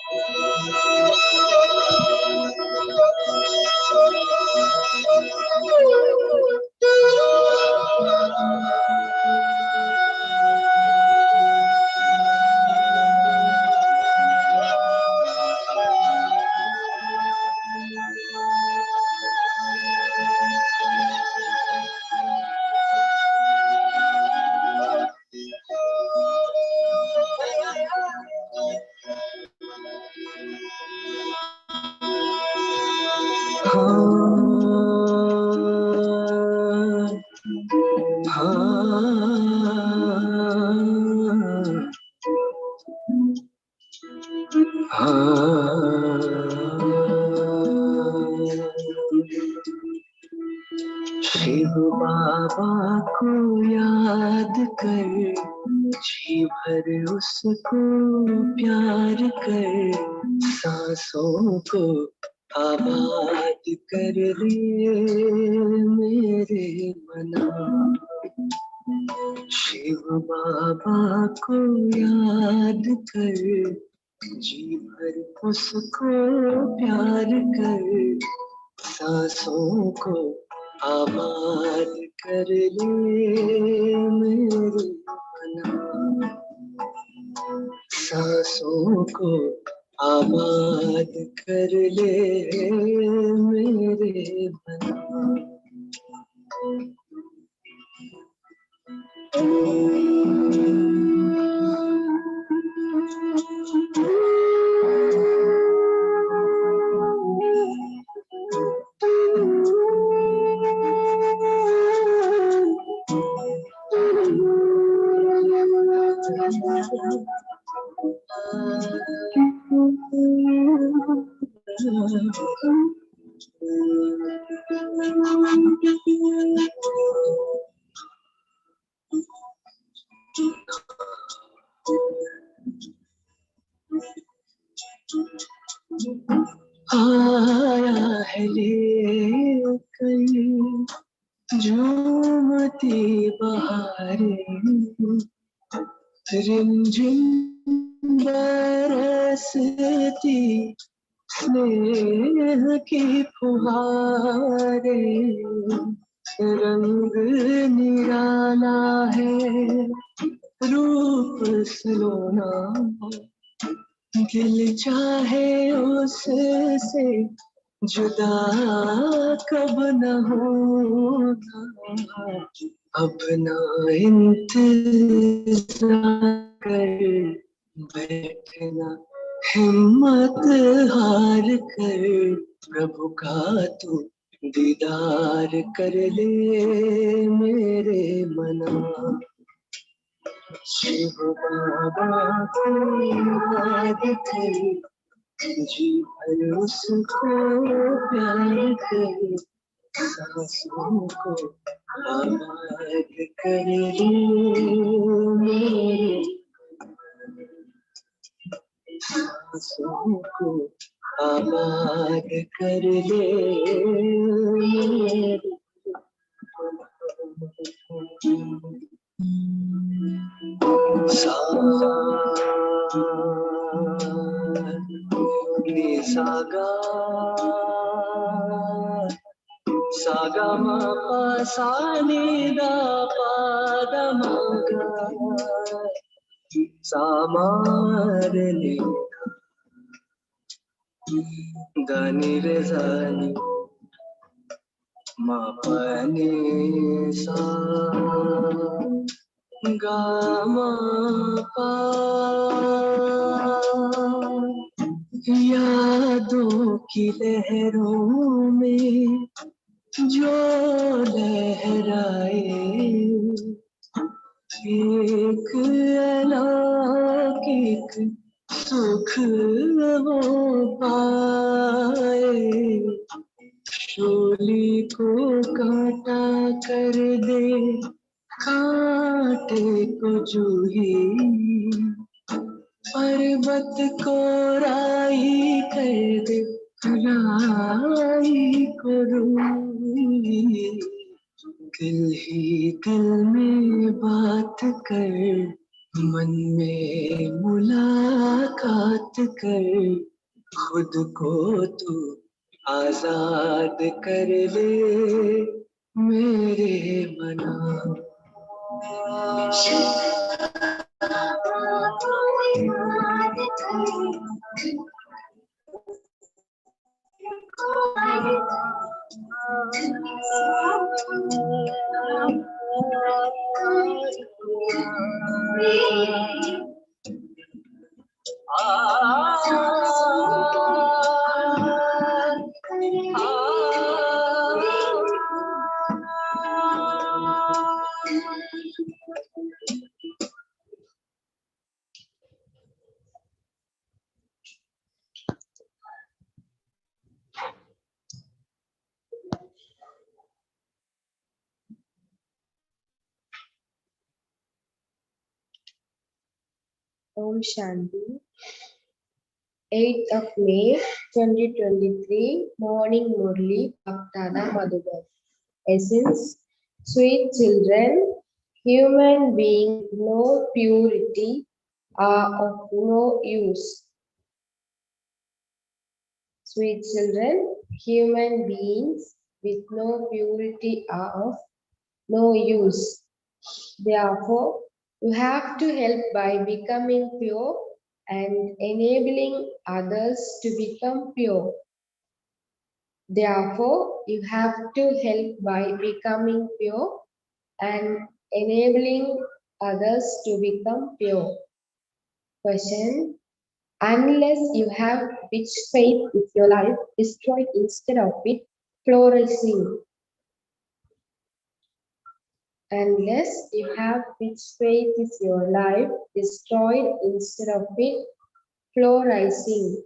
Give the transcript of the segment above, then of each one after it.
शिव बाबा को याद कर, जी भर उसको प्यार कर, सांसों को आबाद कर ले मेरे मना। शिव बाबा को याद कर, जी भर उसको प्यार कर, सांसों को आबाद कर ले मेरे मना। सांसों को आबाद कर ले मेरे मना। आया है लेकर झूमती बहारें, रिमझिम बरसती स्नेह की फुहारें। रंग निराला है, रूप सलोना, दिल चाहे उससे जुदा कब न होना। अब ना इंतजार कर बैठना, हिम्मत हार कर, प्रभु का तू दीदार कर ले मेरे मना। शिव बाबा को याद कर, जी भर उसको प्यार कर, सांसों को आबाद कर ले मेरे, सांसों को आबाद कर ले मेरे। सा नि सा गा सा गा मा पा सा नि दा पा दा मा गा सा मा रे नि दा नि रे सा नि मा पा नि सा गा मा पा। यादों की लहरों में जो लहराए, एक अलौकिक सुख वो पाए। शूली को कांटा कर दे, कांटे को जूही, पर्वत को राई कर दे, राई को रूही। दिल ही दिल में बात कर, मन में मुलाकात कर खुद को तू आजाद कर ले मेरे मना Om Shanti. 8th of May 2023, Morning Murli, Bhaktada Madhuban. Essence, sweet children, human beings with no purity are of no use. Sweet children, human beings with no purity are of no use. Therefore, you have to help by becoming pure and enabling others to become pure. Therefore, you have to help by becoming pure and enabling others to become pure. Question: unless you have which faith is your life destroyed instead of it flourishing. Unless you have which faith is your life destroyed instead of it flourishing.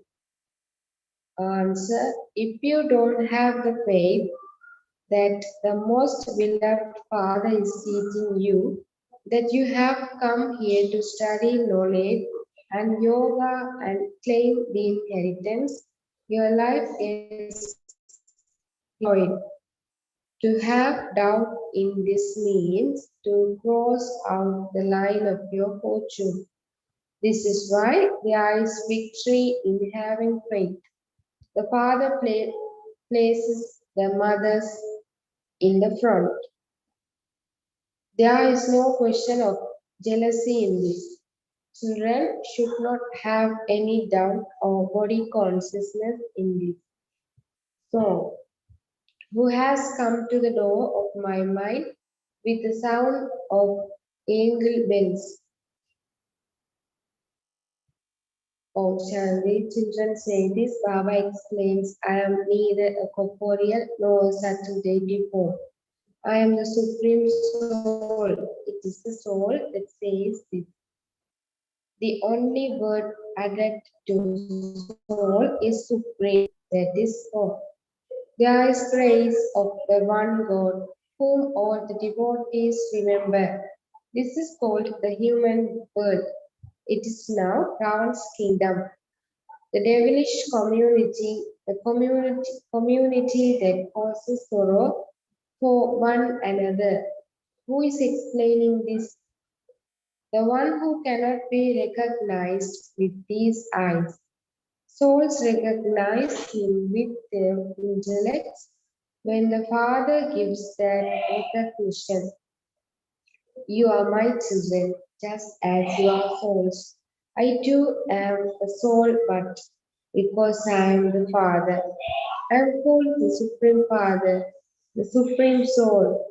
Answer: if you don't have the faith that the most beloved Father is teaching you, that you have come here to study knowledge and yoga and claim the inheritance, your life is destroyed. To have doubt in this means to cross out the line of your fortune. This is why there is victory in having faith. The Father places the mothers in the front. There is no question of jealousy in this. Children should not have any doubt or body consciousness in this. So, who has come to the door of my mind with the sound of angel bells? Oh, Shanti, children say this. Baba explains, I am neither a corporeal nor a subtle deity form. I am the Supreme Soul. It is the soul that says this. The only word added to soul is supreme, that is God. There is praise of the one God, whom all the devotees remember. This is called the human birth. It is now Ravan's kingdom. The devilish community, the community that causes sorrow for one another. Who is explaining this? The one who cannot be recognized with these eyes. Souls recognize him with their intellects when the Father gives that recognition. You are my children, just as you are souls. I too am a soul, but because I am the Father, I am called the Supreme Father, the Supreme Soul.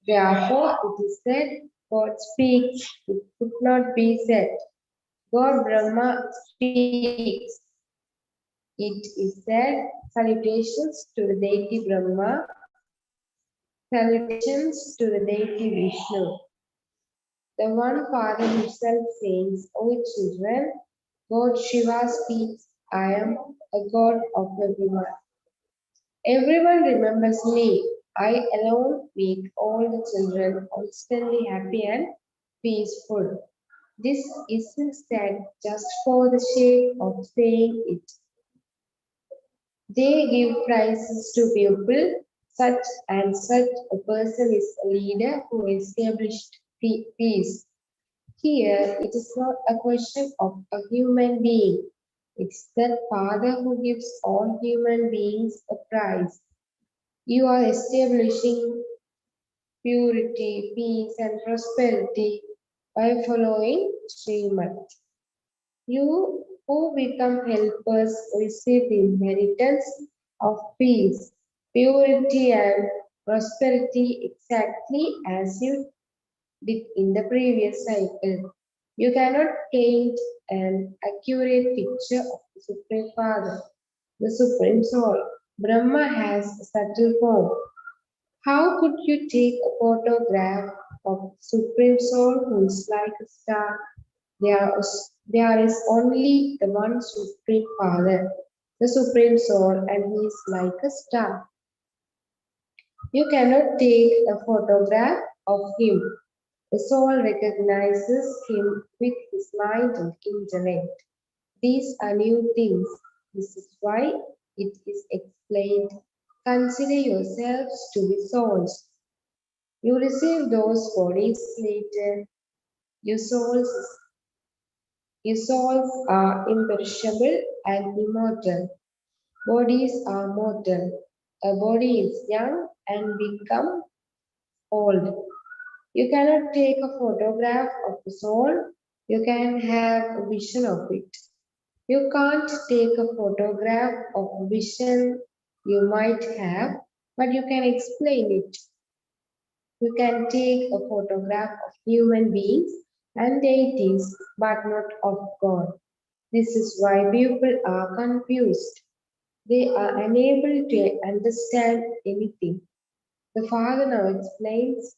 Therefore, it is said, God speaks, it could not be said. God Brahma speaks. It is said, salutations to the deity Brahma, salutations to the deity Vishnu. The one Father himself says, O children, God Shiva speaks, I am a God of everyone. Everyone remembers me. I alone make all the children constantly happy and peaceful. This isn't said just for the sake of saying it. They give prizes to people. Such and such a person is a leader who established peace. Here, it is not a question of a human being. It's the Father who gives all human beings a prize. You are establishing purity, peace, and prosperity by following Srimad. You who become helpers receive the inheritance of peace, purity, and prosperity exactly as you did in the previous cycle. You cannot paint an accurate picture of the Supreme Father, the Supreme Soul. Brahma has a subtle form. How could you take a photograph of Supreme Soul who is like a star? There is only the one Supreme Father, the Supreme Soul, and he is like a star. You cannot take a photograph of him. The soul recognizes him with his mind and intellect. These are new things. This is why it is explained. Consider yourselves to be souls. You receive those bodies later. Your souls, your souls are imperishable and immortal. Bodies are mortal. A body is young and become old. You cannot take a photograph of the soul. You can have a vision of it. You can't take a photograph of a vision you might have, but you can explain it. You can take a photograph of human beings and deities, but not of God. This is why people are confused. They are unable to understand anything. The Father now explains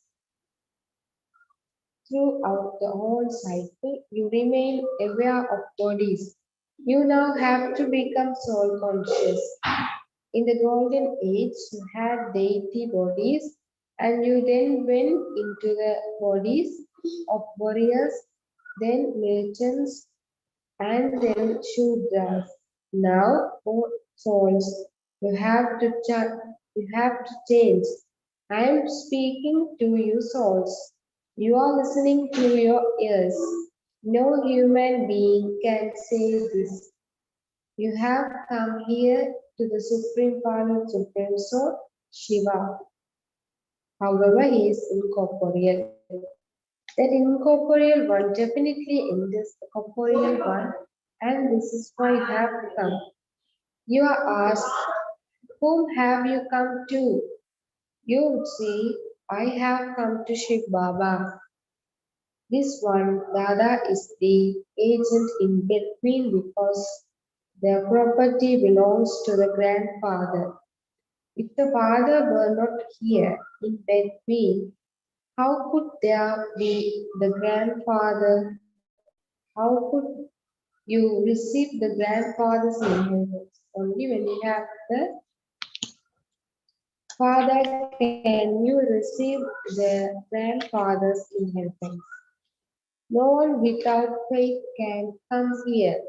throughout the whole cycle, you remain aware of bodies. You now have to become soul conscious. In the golden age, you had deity bodies, and you then went into the bodies of warriors, then merchants, and then Shudras. Now, O souls, you have to change. I am speaking to you souls. You are listening to your ears. No human being can say this. You have come here to the Supreme Father, Supreme Soul, Shiva. However, he is incorporeal. That incorporeal one definitely enters the corporeal one, and this is why you have come. You are asked, whom have you come to? You would say, I have come to Shiv Baba. This one, Dada, is the agent in between because their property belongs to the grandfather. If the father were not here in between, how could there be the grandfather? How could you receive the grandfather's inheritance? Only when you have the father can you receive the grandfather's inheritance. No one without faith can come here.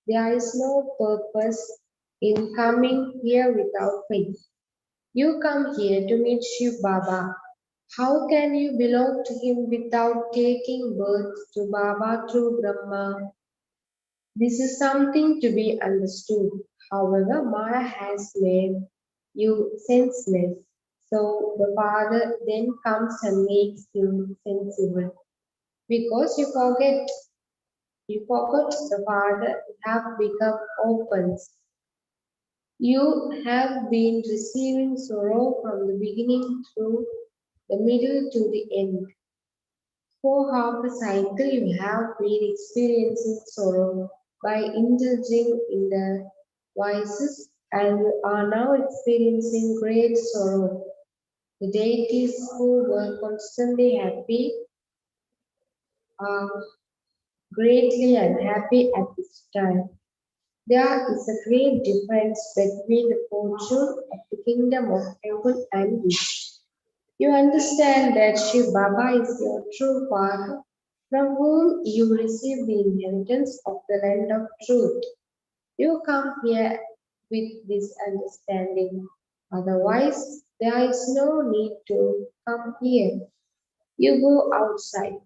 There is no purpose in coming here without faith. You come here to meet Shiv Baba. How can you belong to him without taking birth to Baba through Brahma? This is something to be understood. However, Maya has made you senseless. So the Father then comes and makes you sensible. Because you forgot the Father, you have become opens. You have been receiving sorrow from the beginning through the middle to the end. For half a cycle, you have been experiencing sorrow by indulging in the vices, and you are now experiencing great sorrow. The deities who were constantly happy are greatly unhappy at this time. There is a great difference between the fortune of the kingdom of heaven and this. You understand that Shiv Baba is your true father, from whom you receive the inheritance of the land of truth. You come here with this understanding. Otherwise, there is no need to come here. You go outside.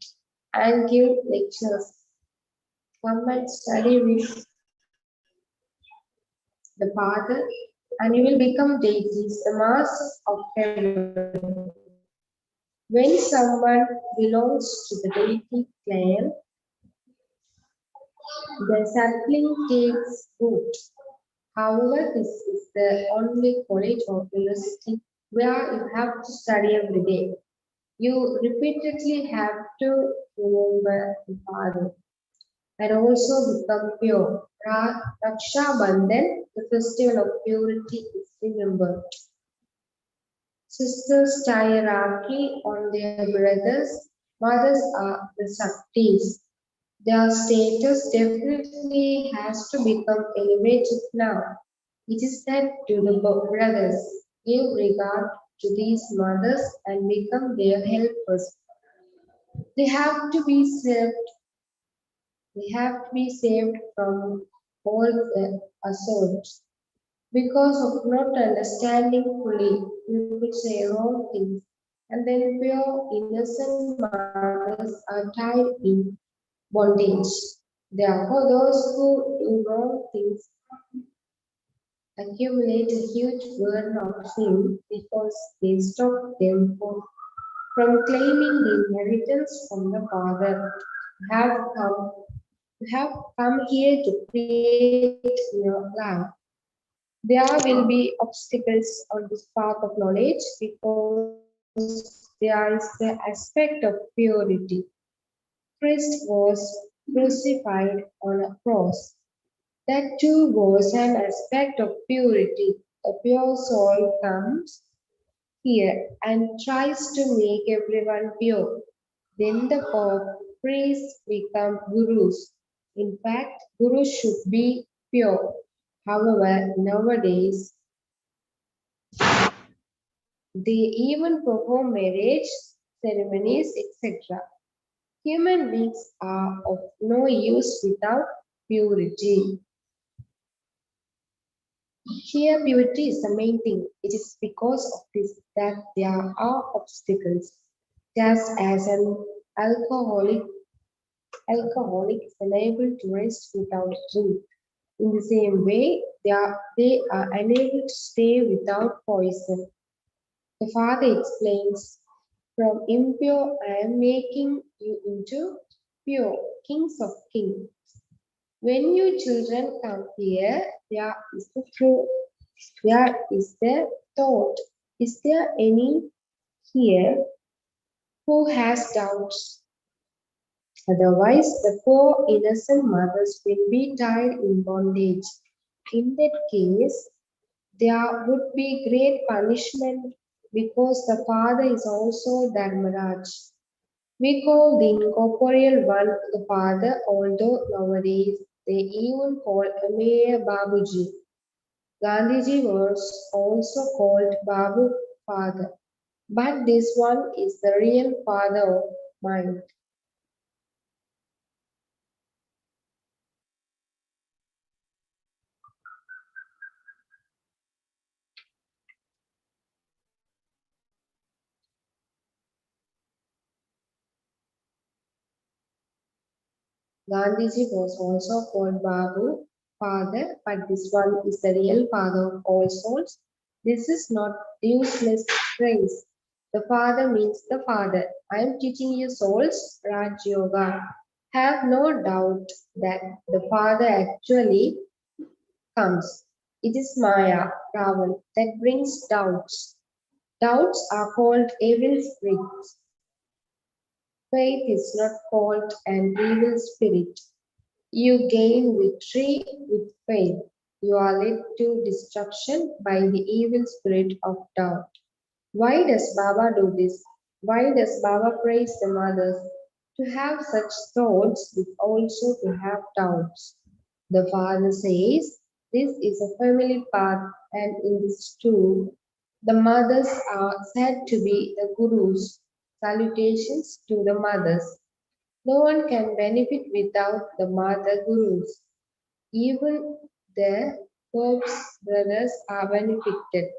and give lectures. Come and study with the Father, and you will become deities, the masters of heaven. When someone belongs to the deity clan, the sapling takes root. However, this is the only college or university where you have to study every day. You repeatedly have to remember the Father and also become pure. Raksha Bandhan, the festival of purity, is remembered. Sisters tie Rakhi on their brothers. Mothers are the Shaktis. Their status definitely has to become elevated now. It is said to the brothers, give regard to these mothers and become their helpers. They have to be saved. They have to be saved from all the assaults. Because of not understanding fully, you could say wrong things, and then pure innocent mothers are tied in bondage. Therefore, those who do wrong things accumulate a huge burden of sin because they stop them from claiming the inheritance from the Father. You have come here to create your life. There will be obstacles on this path of knowledge because there is the aspect of purity. Christ was crucified on a cross. That too was an aspect of purity. A pure soul comes here and tries to make everyone pure. Then the priests become gurus. In fact, gurus should be pure. However, nowadays they even perform marriage ceremonies, etc. Human beings are of no use without purity. Here, purity is the main thing. It is because of this that there are obstacles. Just as an alcoholic, alcoholic is unable to rest without drink. In the same way, they are unable to stay without poison. The father explains, from impure I am making you into pure, kings of kings. When you children come here, there is the truth, there is the thought. Is there any here who has doubts? Otherwise, the poor innocent mothers will be tied in bondage. In that case, there would be great punishment because the father is also Dharmaraj. We call the incorporeal one the father, although nowadays they even call Mayor Babuji. Gandhiji was also called Babu father, but this one is the real father of mind. Gandhiji was also called Babu, father, but this one is the real father of all souls. This is not useless phrase. The father means the father. I am teaching you souls, Raj Yoga. Have no doubt that the father actually comes. It is Maya, Ravan, that brings doubts. Doubts are called evil spirits. Faith is not called an evil spirit. You gain victory with faith. You are led to destruction by the evil spirit of doubt. Why does Baba do this? Why does Baba praise the mothers? To have such thoughts is also to have doubts. The father says, this is a family path, and in this too, the mothers are said to be the gurus. Salutations to the mothers. No one can benefit without the mother gurus. Even the Pope's brothers are benefited.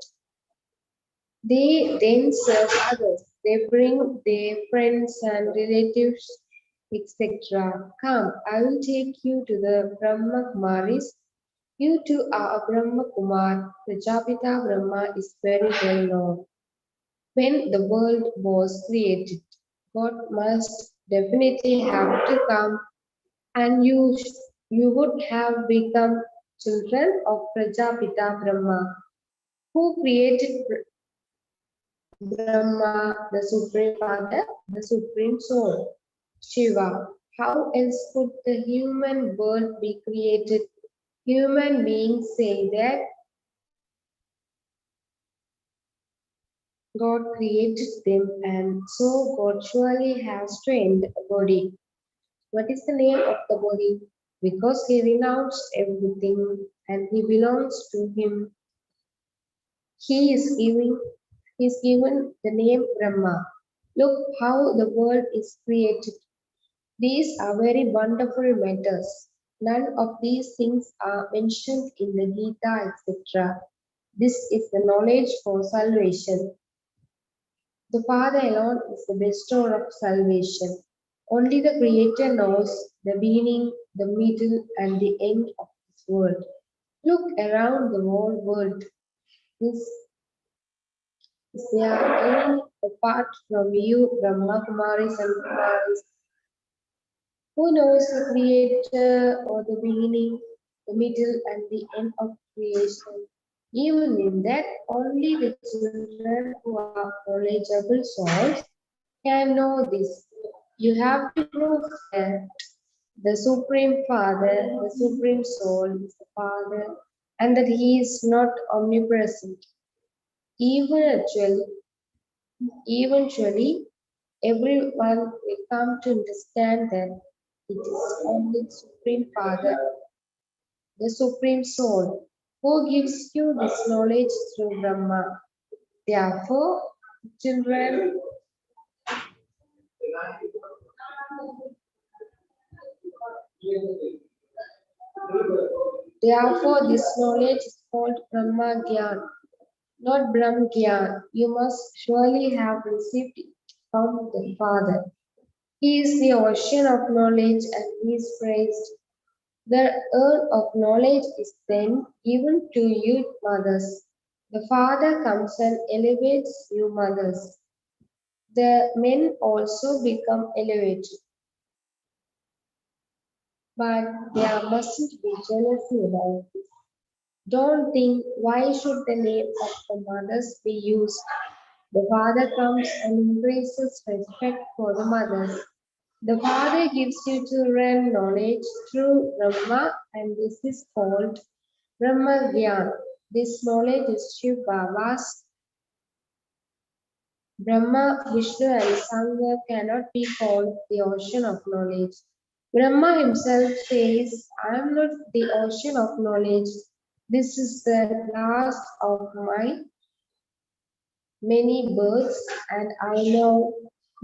They then serve others. They bring their friends and relatives etc. Come, I will take you to the Brahma Kumaris. You too are a Brahma Kumar. Prajapita Brahma is very well known. When the world was created, God must definitely have to come, and you would have become children of Prajapita Brahma, who created Brahma, the Supreme Father, the Supreme Soul, Shiva. How else could the human world be created? Human beings say that God created them, and so God surely has trained a body. What is the name of the body? Because he renounced everything and he belongs to him, he is given the name Brahma. Look how the world is created. These are very wonderful matters. None of these things are mentioned in the Gita, etc. This is the knowledge for salvation. The Father alone is the bestower of salvation. Only the Creator knows the beginning, the middle, and the end of this world. Look around the whole world. Is there any apart from you, Brahma Kumaris and Kumaris, who knows the Creator or the beginning, the middle, and the end of creation? Even in that, only the children who are knowledgeable souls can know this. You have to prove that the Supreme Father, the Supreme Soul is the Father, and that He is not omnipresent. Eventually, eventually, everyone will come to understand that it is only the Supreme Father, the Supreme Soul, who gives you this knowledge through Brahma. Therefore, children, therefore this knowledge is called Brahma Gyan, not Brahm Gyan. You must surely have received it from the Father. He is the ocean of knowledge and he is praised. The urn of knowledge is then given to you mothers. The Father comes and elevates you mothers. The men also become elevated. But there mustn't be jealousy about this. Don't think why should the name of the mothers be used. The Father comes and embraces respect for the mothers. The Father gives you children knowledge through Brahma, and this is called Brahma Gyan. This knowledge is Shiv Baba's. Brahma, Vishnu, and Sangha cannot be called the ocean of knowledge. Brahma himself says, I am not the ocean of knowledge. This is the last of my many births, and I now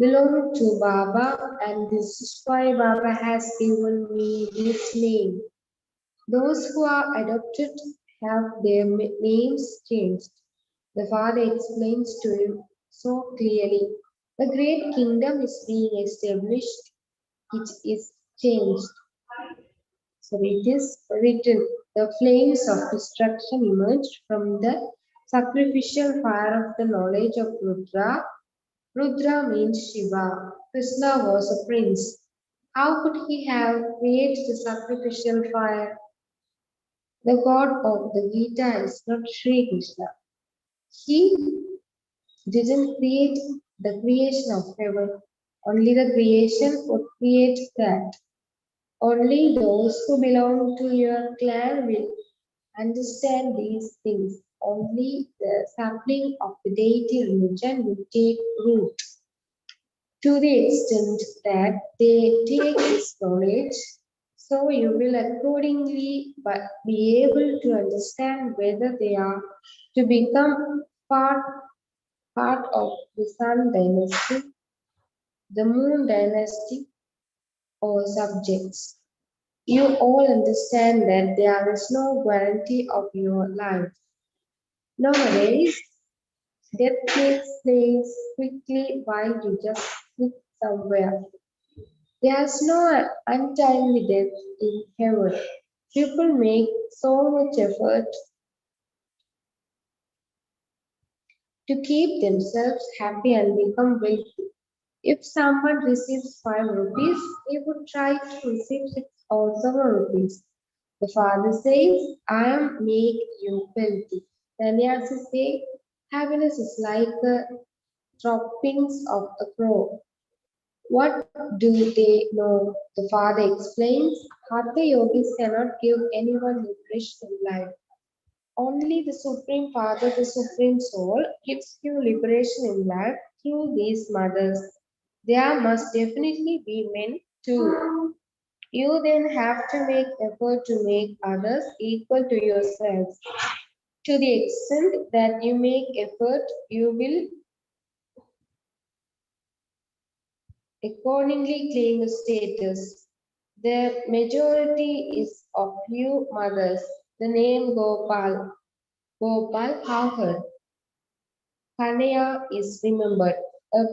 belong to Baba, and this is why Baba has given me this name. Those who are adopted have their names changed. The father explains to him so clearly. The great kingdom is being established. It is changed. So it is written. The flames of destruction emerged from the sacrificial fire of the knowledge of Rudra. Rudra means Shiva. Krishna was a prince. How could he have created the sacrificial fire? The god of the Gita is not Sri Krishna. He didn't create the creation of heaven. Only the creation would create that. Only those who belong to your clan will understand these things. Only the sapling of the deity religion will take root. To the extent that they take this knowledge, so you will accordingly be able to understand whether they are to become part of the Sun dynasty, the Moon dynasty, or subjects. You all understand that there is no guarantee of your life. Nowadays, death takes place quickly while you just sit somewhere. There's no untimely death in heaven. People make so much effort to keep themselves happy and become wealthy. If someone receives 5 rupees, he would try to receive 6 or 7 rupees. The father says, I am make you wealthy. Sannyasi says, happiness is like the droppings of a crow. What do they know? The father explains, Hatha yogis cannot give anyone liberation in life. Only the Supreme Father, the Supreme Soul, gives you liberation in life through these mothers. There must definitely be men too. You then have to make effort to make others equal to yourselves. To the extent that you make effort, you will accordingly claim a status. The majority is of you mothers. The name Gopal. Gopal, however, Kanaya is remembered. A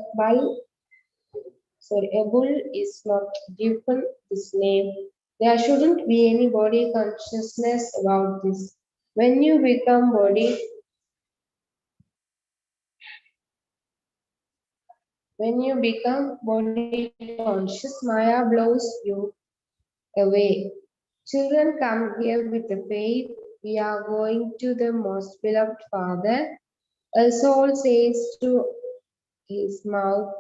a bull is not given this name. There shouldn't be any body consciousness about this. When you become body conscious, Maya blows you away. Children come here with the faith we are going to the most beloved Father. A soul says to his mouth,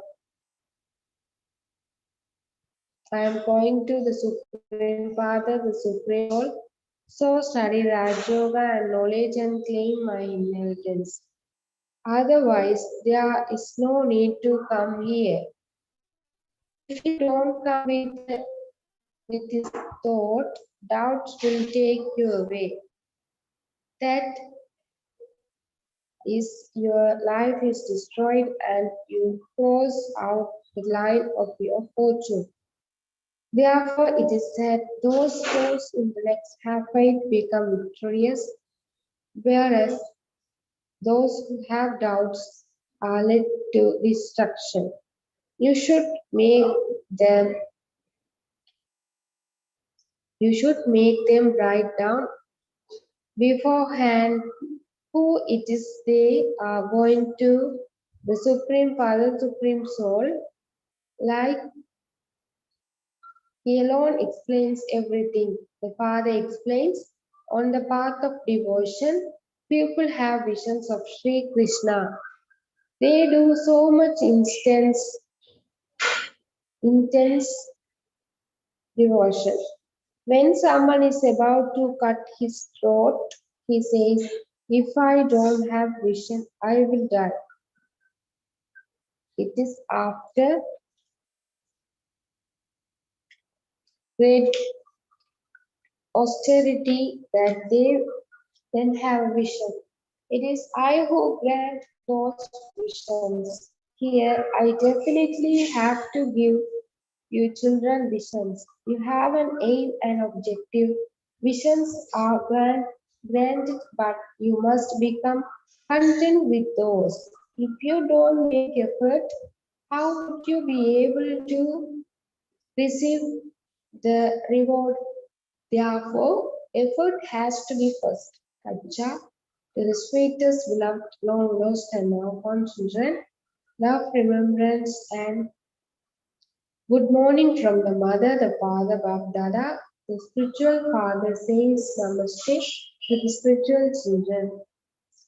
I am going to the Supreme Father, the Supreme Soul. So study Raj Yoga and knowledge and claim my inheritance. Otherwise, there is no need to come here. If you don't come with this thought, doubts will take you away. That is, your life is destroyed and you cross out the line of your fortune. Therefore, it is said, those whose intellects have faith become victorious, whereas those who have doubts are led to destruction. You should make them you should make them write down beforehand who it is they are going to, the Supreme Father, Supreme Soul, like he alone explains everything. The Father explains, on the path of devotion, people have visions of Sri Krishna. They do so much intense devotion. When someone is about to cut his throat, he says, if I don't have vision, I will die. It is after great austerity that they then have vision. It is I who grant those visions. Here, I definitely have to give you children visions. You have an aim and objective. Visions are granted, but you must become content with those. If you don't make effort, how would you be able to receive the reward? Therefore, effort has to be first. Kacha, to the sweetest, beloved, long lost, and now found children, love, remembrance, and good morning from the mother, the father, Bab Dada. The spiritual father says Namaste to the spiritual children.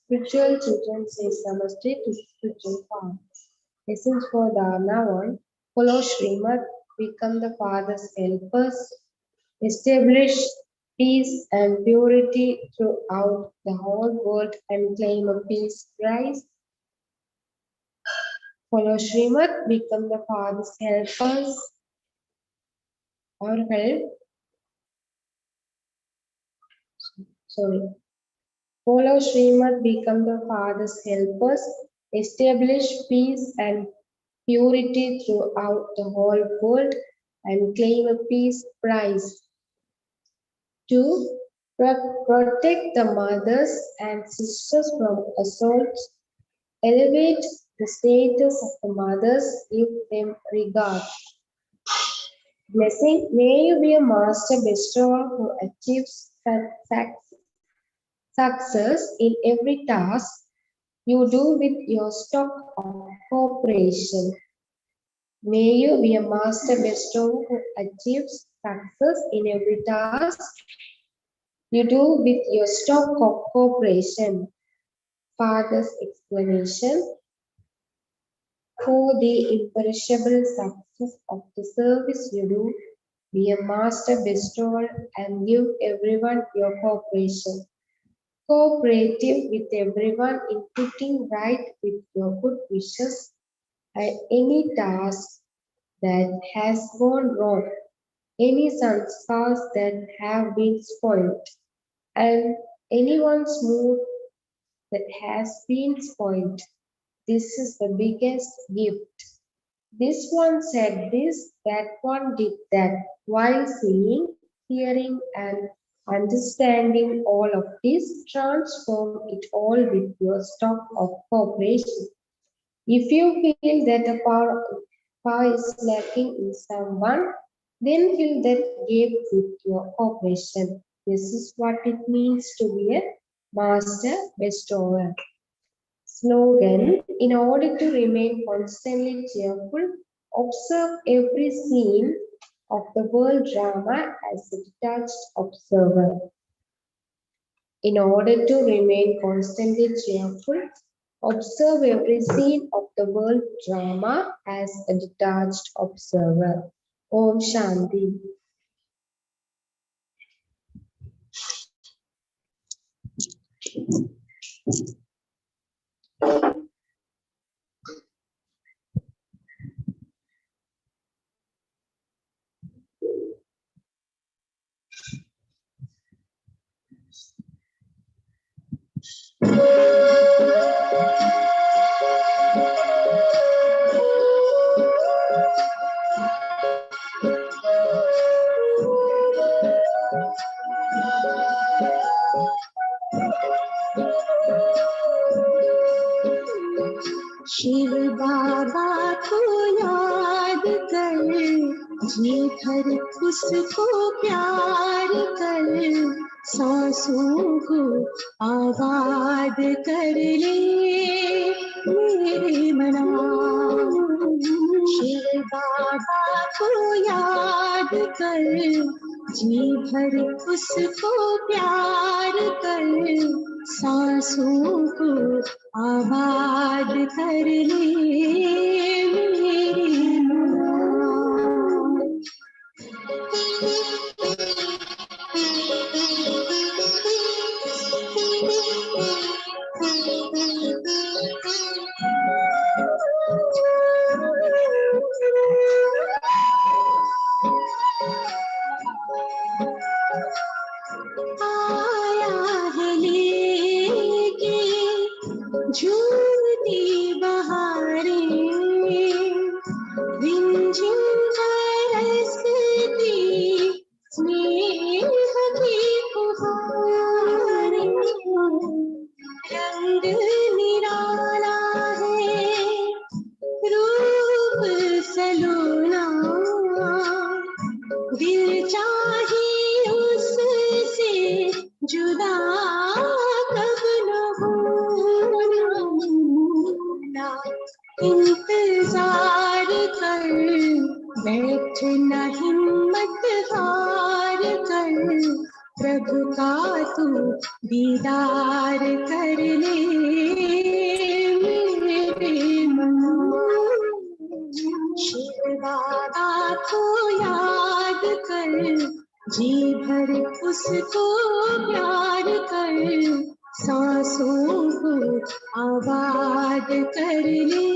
Spiritual children says Namaste to the spiritual father. Essence for Dharna 1. Follow Srimad, become the father's helpers, establish peace and purity throughout the whole world and claim a peace prize. Follow Srimad, become the father's helpers or help. Sorry. Follow Srimad, become the father's helpers, establish peace and purity throughout the whole world and claim a peace prize. 2. Protect the mothers and sisters from assaults. Elevate the status of the mothers, give them regard. Blessing, may you be a master bestower who achieves success in every task you do with your stock of cooperation. May you be a master bestower who achieves success in every task you do with your stock of cooperation. Father's explanation: for the imperishable success of the service you do, be a master bestower and give everyone your cooperation. Cooperative with everyone in putting right with your good wishes at any task that has gone wrong, any sanskars that have been spoiled, and anyone's mood that has been spoiled. This is the biggest gift. This one said this, that one did that, while seeing, hearing, and understanding all of this, transform it all with your stock of cooperation. If you feel that a power is lacking in someone, then fill that gap with your cooperation. This is what it means to be a master bestower. Slogan: in order to remain constantly cheerful, observe every scene of the world drama as a detached observer. In order to remain constantly cheerful, observe every scene of the world drama as a detached observer. Om Shanti. Shiv बाबा को याद कर, जी भर उसको प्यार कर, सांसों को आबाद कर ले मेरे मना। शिव बाबा को याद कर, जी भर उसको प्यार कर, सांसों को आबाद कर ले मेरी माँ। आया है लेके झूलती बहारें, रिमझिम बरसती स्नेह की फुहारें। रंग निराला है, रूप सलोना, दिल चाहे उससे जुदा कब न होना। इंतजार कर, बैठना हिम्मत हार कर, प्रभु का तू दीदार कर ले मेरे मन। शिव बाबा को याद कर, जी भर उसको प्यार कर, सांसों को आबाद कर ले